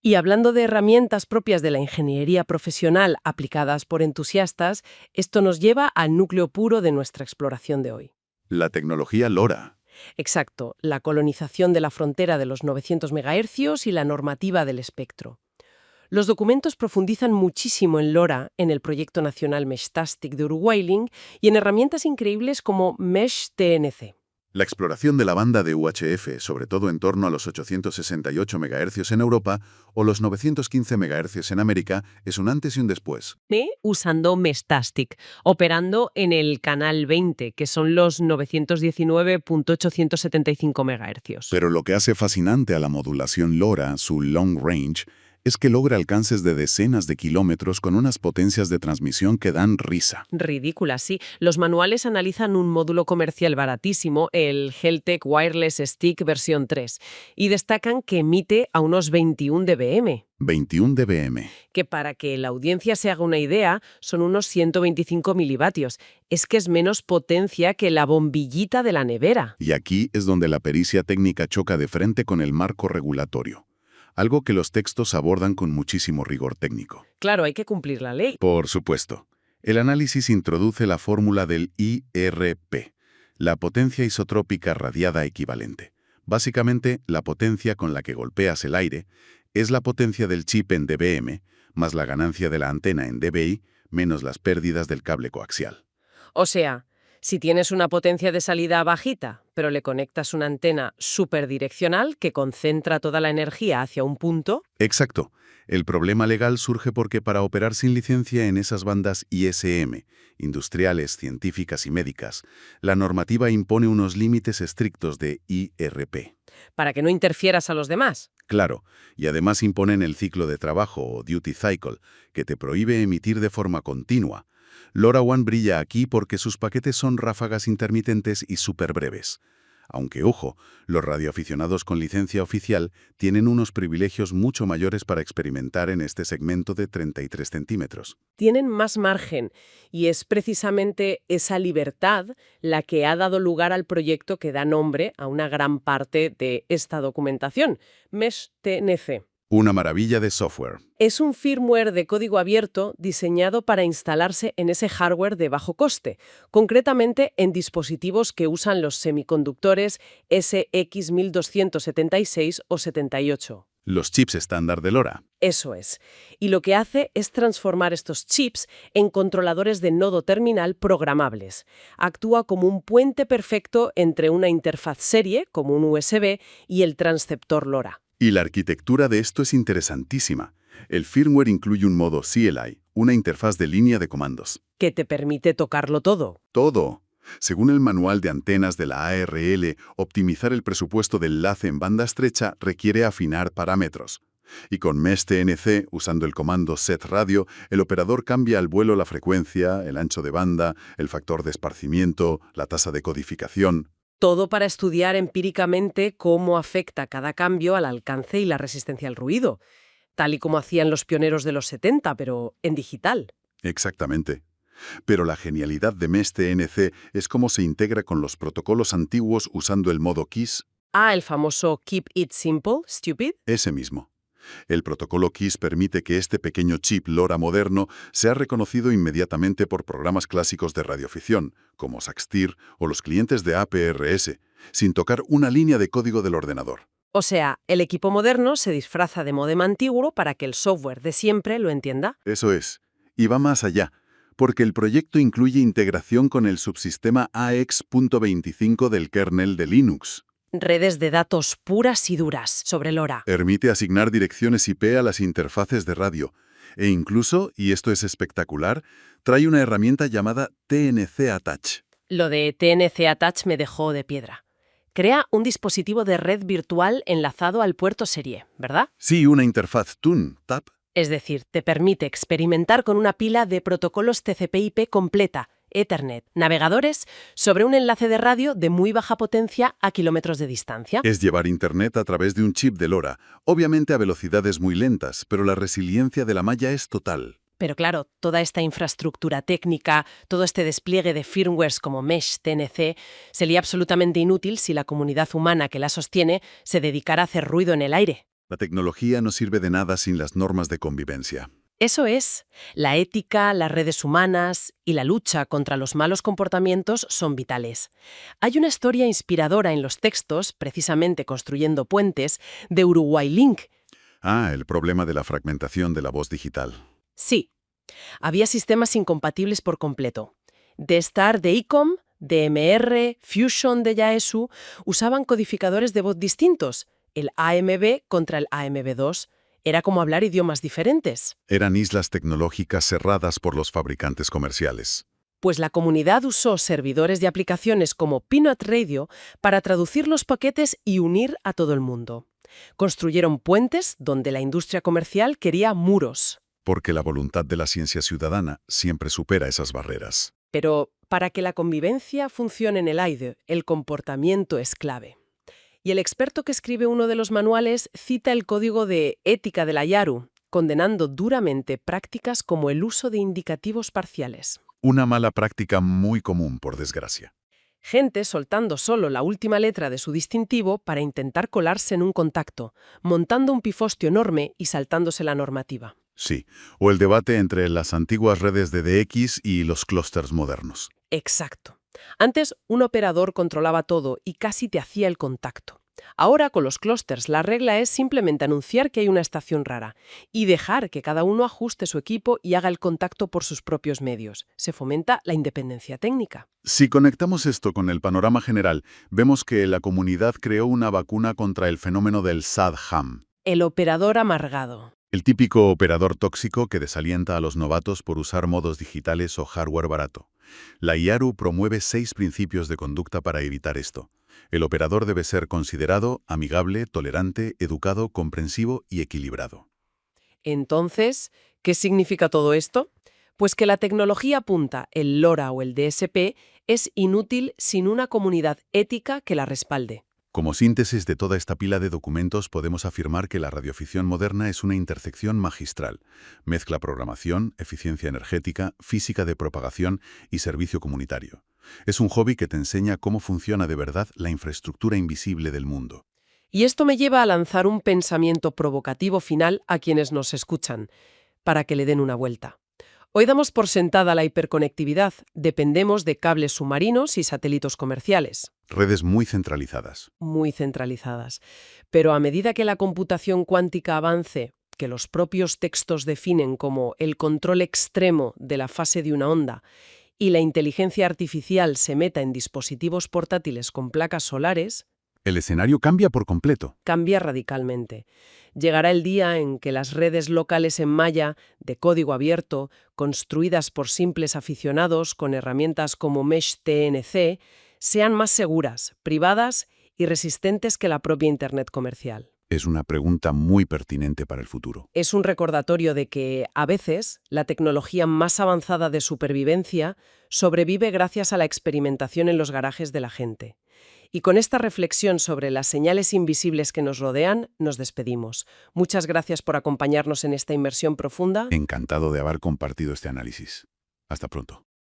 Y hablando de herramientas propias de la ingeniería profesional aplicadas por entusiastas, esto nos lleva al núcleo puro de nuestra exploración de hoy. La tecnología LoRa. Exacto, la colonización de la frontera de los 900 MHz y la normativa del espectro. Los documentos profundizan muchísimo en LoRa, en el proyecto nacional Meshtastic de Uruguay y en herramientas increíbles como Mesh-TNC. La exploración de la banda de UHF, sobre todo en torno a los 868 MHz en Europa o los 915 MHz en América, es un antes y un después. Usando Meshtastic, operando en el canal 20, que son los 919.875 MHz. Pero lo que hace fascinante a la modulación LoRa, su long range, es que logra alcances de decenas de kilómetros con unas potencias de transmisión que dan risa. Ridícula, sí. Los manuales analizan un módulo comercial baratísimo, el Heltec Wireless Stick versión 3, y destacan que emite a unos 21 dBm. 21 dBm. Que para que la audiencia se haga una idea, son unos 125 milivatios. Es que es menos potencia que la bombillita de la nevera. Y aquí es donde la pericia técnica choca de frente con el marco regulatorio. Algo que los textos abordan con muchísimo rigor técnico. Claro, hay que cumplir la ley. Por supuesto. El análisis introduce la fórmula del IRP, la potencia isotrópica radiada equivalente. Básicamente, la potencia con la que golpeas el aire es la potencia del chip en dBm, más la ganancia de la antena en dBi, menos las pérdidas del cable coaxial. O sea, si tienes una potencia de salida bajita, pero le conectas una antena superdireccional que concentra toda la energía hacia un punto... Exacto. El problema legal surge porque para operar sin licencia en esas bandas ISM, industriales, científicas y médicas, la normativa impone unos límites estrictos de IRP. Para que no interfieras a los demás. Claro, y además imponen el ciclo de trabajo o duty cycle, que te prohíbe emitir de forma continua. LoRaWAN brilla aquí porque sus paquetes son ráfagas intermitentes y súper breves. Aunque, ojo, los radioaficionados con licencia oficial tienen unos privilegios mucho mayores para experimentar en este segmento de 33 centímetros. Tienen más margen, y es precisamente esa libertad la que ha dado lugar al proyecto que da nombre a una gran parte de esta documentación, Mesh-TNC. Una maravilla de software. Es un firmware de código abierto diseñado para instalarse en ese hardware de bajo coste, concretamente en dispositivos que usan los semiconductores SX1276 o 78. Los chips estándar de LoRa. Eso es. Y lo que hace es transformar estos chips en controladores de nodo terminal programables. Actúa como un puente perfecto entre una interfaz serie, como un USB, y el transceptor LoRa. Y la arquitectura de esto es interesantísima. El firmware incluye un modo CLI, una interfaz de línea de comandos. Que te permite tocarlo todo. Todo. Según el manual de antenas de la ARL, optimizar el presupuesto del enlace en banda estrecha requiere afinar parámetros. Y con Mesh-TNC, usando el comando setradio, el operador cambia al vuelo la frecuencia, el ancho de banda, el factor de esparcimiento, la tasa de codificación. Todo para estudiar empíricamente cómo afecta cada cambio al alcance y la resistencia al ruido, tal y como hacían los pioneros de los 70, pero en digital. Exactamente. Pero la genialidad de Mesh-TNC es cómo se integra con los protocolos antiguos usando el modo KISS. El famoso Keep It Simple, Stupid. Ese mismo. El protocolo KISS permite que este pequeño chip LoRa moderno sea reconocido inmediatamente por programas clásicos de radioafición, como SAXTIR o los clientes de APRS, sin tocar una línea de código del ordenador. O sea, el equipo moderno se disfraza de módem antiguo para que el software de siempre lo entienda. Eso es. Y va más allá, porque el proyecto incluye integración con el subsistema AX.25 del kernel de Linux. Redes de datos puras y duras sobre LoRa. Permite asignar direcciones IP a las interfaces de radio. E incluso, y esto es espectacular, trae una herramienta llamada TNC Attach. Lo de TNC Attach me dejó de piedra. Crea un dispositivo de red virtual enlazado al puerto serie, ¿verdad? Sí, una interfaz TUN, TAP. Es decir, te permite experimentar con una pila de protocolos TCP/IP completa, Ethernet, navegadores, sobre un enlace de radio de muy baja potencia a kilómetros de distancia. Es llevar Internet a través de un chip de LoRa, obviamente a velocidades muy lentas, pero la resiliencia de la malla es total. Pero claro, toda esta infraestructura técnica, todo este despliegue de firmwares como Mesh-TNC, sería absolutamente inútil si la comunidad humana que la sostiene se dedicara a hacer ruido en el aire. La tecnología no sirve de nada sin las normas de convivencia. Eso es, la ética, las redes humanas y la lucha contra los malos comportamientos son vitales. Hay una historia inspiradora en los textos, precisamente construyendo puentes, de Uruguay Link. Ah, el problema de la fragmentación de la voz digital. Sí, había sistemas incompatibles por completo. D-Star de ICOM, DMR, Fusion de Yaesu usaban codificadores de voz distintos, el AMB contra el AMB2. Era como hablar idiomas diferentes. Eran islas tecnológicas cerradas por los fabricantes comerciales. Pues la comunidad usó servidores de aplicaciones como Peanut Radio para traducir los paquetes y unir a todo el mundo. Construyeron puentes donde la industria comercial quería muros. Porque la voluntad de la ciencia ciudadana siempre supera esas barreras. Pero para que la convivencia funcione en el aire, el comportamiento es clave. Y el experto que escribe uno de los manuales cita el código de ética de la IARU, condenando duramente prácticas como el uso de indicativos parciales. Una mala práctica muy común, por desgracia. Gente soltando solo la última letra de su distintivo para intentar colarse en un contacto, montando un pifostio enorme y saltándose la normativa. Sí, o el debate entre las antiguas redes de DX y los clústeres modernos. Exacto. Antes, un operador controlaba todo y casi te hacía el contacto. Ahora, con los clústeres, la regla es simplemente anunciar que hay una estación rara y dejar que cada uno ajuste su equipo y haga el contacto por sus propios medios. Se fomenta la independencia técnica. Si conectamos esto con el panorama general, vemos que la comunidad creó una vacuna contra el fenómeno del SAD-HAM. El operador amargado. El típico operador tóxico que desalienta a los novatos por usar modos digitales o hardware barato. La IARU promueve 6 principios de conducta para evitar esto. El operador debe ser considerado, amigable, tolerante, educado, comprensivo y equilibrado. Entonces, ¿qué significa todo esto? Pues que la tecnología punta, el LoRa o el DSP, es inútil sin una comunidad ética que la respalde. Como síntesis de toda esta pila de documentos, podemos afirmar que la radioficción moderna es una intersección magistral. Mezcla programación, eficiencia energética, física de propagación y servicio comunitario. Es un hobby que te enseña cómo funciona de verdad la infraestructura invisible del mundo. Y esto me lleva a lanzar un pensamiento provocativo final a quienes nos escuchan, para que le den una vuelta. Hoy damos por sentada la hiperconectividad, dependemos de cables submarinos y satélites comerciales. Redes muy centralizadas. Muy centralizadas. Pero a medida que la computación cuántica avance, que los propios textos definen como el control extremo de la fase de una onda, y la inteligencia artificial se meta en dispositivos portátiles con placas solares, El escenario cambia por completo. cambia radicalmente. Llegará el día en que las redes locales en malla, de código abierto, construidas por simples aficionados con herramientas como Mesh TNC, sean más seguras, privadas y resistentes que la propia Internet comercial. Es una pregunta muy pertinente para el futuro. Es un recordatorio de que, a veces, la tecnología más avanzada de supervivencia sobrevive gracias a la experimentación en los garajes de la gente. Y con esta reflexión sobre las señales invisibles que nos rodean, nos despedimos. Muchas gracias por acompañarnos en esta inmersión profunda. Encantado de haber compartido este análisis. Hasta pronto.